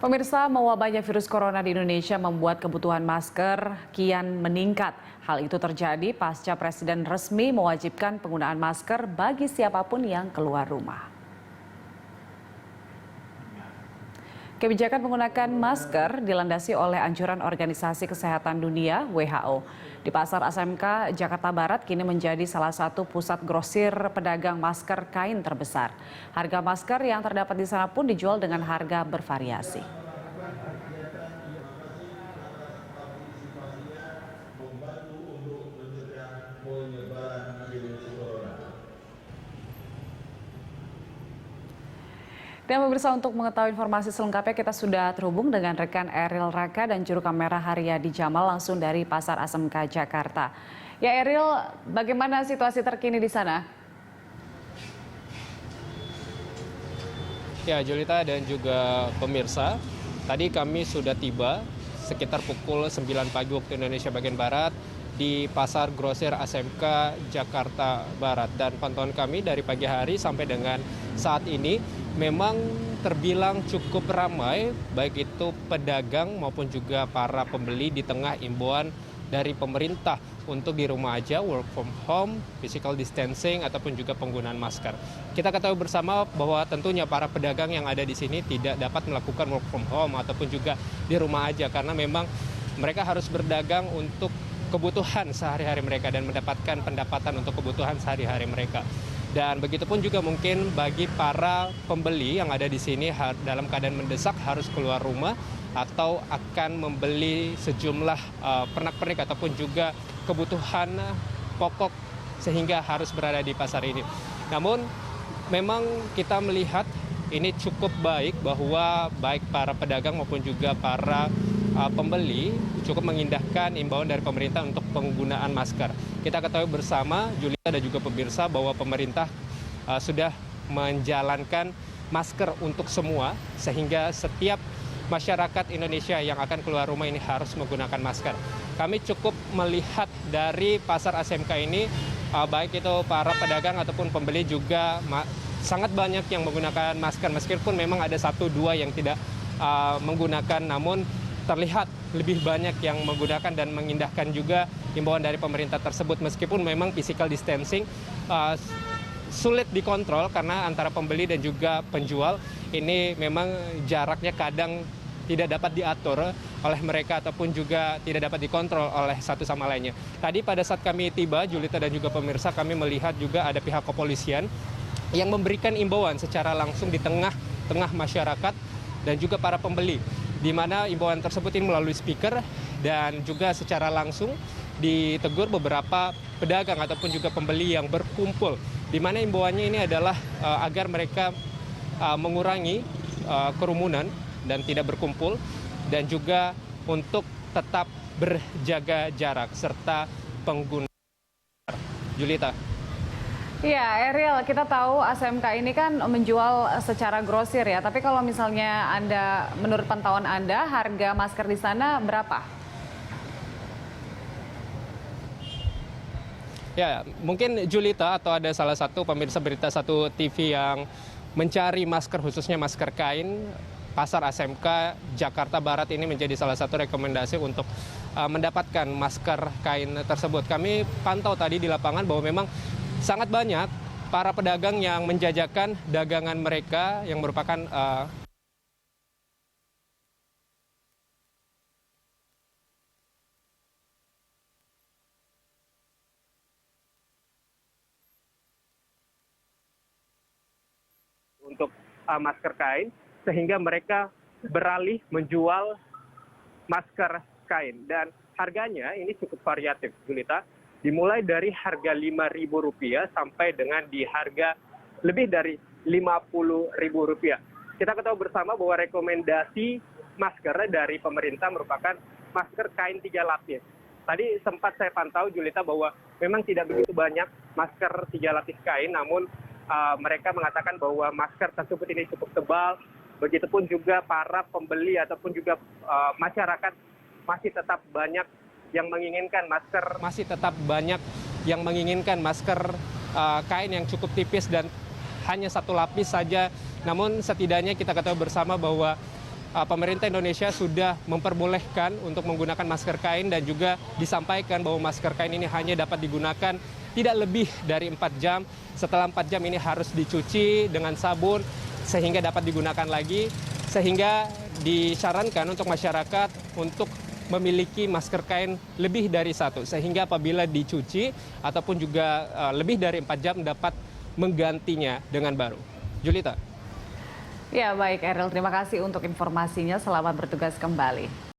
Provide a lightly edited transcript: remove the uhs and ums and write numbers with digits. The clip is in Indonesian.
Pemirsa, mewabahnya virus corona di Indonesia membuat kebutuhan masker kian meningkat. Hal itu terjadi pasca Presiden resmi mewajibkan penggunaan masker bagi siapapun yang keluar rumah. Kebijakan menggunakan masker dilandasi oleh anjuran Organisasi Kesehatan Dunia (WHO). Di Pasar ASMK Jakarta Barat kini menjadi salah satu pusat grosir pedagang masker kain terbesar. Harga masker yang terdapat di sana pun dijual dengan harga bervariasi. Dan pemirsa, untuk mengetahui informasi selengkapnya kita sudah terhubung dengan rekan Eril Raka dan juru kamera Haryadi Jamal langsung dari Pasar ASMK Jakarta. Ya Eril, bagaimana situasi terkini di sana? Ya Julita dan juga pemirsa, tadi kami sudah tiba sekitar pukul 9 pagi waktu Indonesia bagian Barat di Pasar Grosir ASMK Jakarta Barat. Dan pantauan kami dari pagi hari sampai dengan saat ini memang terbilang cukup ramai, baik itu pedagang maupun juga para pembeli di tengah imbauan dari pemerintah untuk di rumah aja, work from home, physical distancing, ataupun juga penggunaan masker. Kita ketahui bersama bahwa tentunya para pedagang yang ada di sini tidak dapat melakukan work from home ataupun juga di rumah aja, karena memang mereka harus berdagang untuk kebutuhan sehari-hari mereka dan mendapatkan pendapatan untuk kebutuhan sehari-hari mereka. Dan begitupun juga mungkin bagi para pembeli yang ada di sini dalam keadaan mendesak harus keluar rumah atau akan membeli sejumlah pernak-pernik ataupun juga kebutuhan pokok sehingga harus berada di pasar ini. Namun memang kita melihat ini cukup baik bahwa baik para pedagang maupun juga para pembeli cukup mengindahkan imbauan dari pemerintah untuk penggunaan masker. Kita ketahui bersama, Julia dan juga pemirsa, bahwa pemerintah sudah menjalankan masker untuk semua, sehingga setiap masyarakat Indonesia yang akan keluar rumah ini harus menggunakan masker. Kami cukup melihat dari pasar ASMK ini, baik itu para pedagang ataupun pembeli juga sangat banyak yang menggunakan masker, meskipun memang ada 1-2 yang tidak menggunakan, namun terlihat lebih banyak yang menggunakan dan mengindahkan juga himbauan dari pemerintah tersebut, meskipun memang physical distancing sulit dikontrol karena antara pembeli dan juga penjual ini memang jaraknya kadang tidak dapat diatur oleh mereka ataupun juga tidak dapat dikontrol oleh satu sama lainnya. Tadi pada saat kami tiba, Julita dan juga pemirsa, kami melihat juga ada pihak kepolisian yang memberikan imbauan secara langsung di tengah masyarakat dan juga para pembeli, di mana imbauan tersebut ini melalui speaker dan juga secara langsung ditegur beberapa pedagang ataupun juga pembeli yang berkumpul, di mana imbauannya ini adalah agar mereka mengurangi kerumunan dan tidak berkumpul, dan juga untuk tetap berjaga jarak serta pengguna. Julita. Iya, Eril, kita tahu ASMK ini kan menjual secara grosir ya. Tapi kalau misalnya menurut pantauan Anda, harga masker di sana berapa? Ya, mungkin Julita atau ada salah satu pemirsa Berita Satu TV yang mencari masker, khususnya masker kain, Pasar ASMK Jakarta Barat ini menjadi salah satu rekomendasi untuk mendapatkan masker kain tersebut. Kami pantau tadi di lapangan bahwa memang sangat banyak para pedagang yang menjajakan dagangan mereka yang merupakan untuk masker kain, sehingga mereka beralih menjual masker kain. Dan harganya ini cukup variatif, Julita. Dimulai dari harga Rp5.000 sampai dengan di harga lebih dari Rp50.000. Kita ketahui bersama bahwa rekomendasi masker dari pemerintah merupakan masker kain 3 lapis. Tadi sempat saya pantau, Julita, bahwa memang tidak begitu banyak masker 3 lapis kain, namun mereka mengatakan bahwa masker tersebut ini cukup tebal. Begitupun juga para pembeli ataupun juga masyarakat masih tetap banyak yang menginginkan masker kain yang cukup tipis dan hanya 1 lapis saja. Namun setidaknya kita ketahui bersama bahwa pemerintah Indonesia sudah memperbolehkan untuk menggunakan masker kain dan juga disampaikan bahwa masker kain ini hanya dapat digunakan tidak lebih dari 4 jam. Setelah 4 jam ini harus dicuci dengan sabun sehingga dapat digunakan lagi, sehingga disarankan untuk masyarakat untuk memiliki masker kain lebih dari satu, sehingga apabila dicuci ataupun juga lebih dari 4 jam dapat menggantinya dengan baru. Julita. Ya baik Eril, terima kasih untuk informasinya. Selamat bertugas kembali.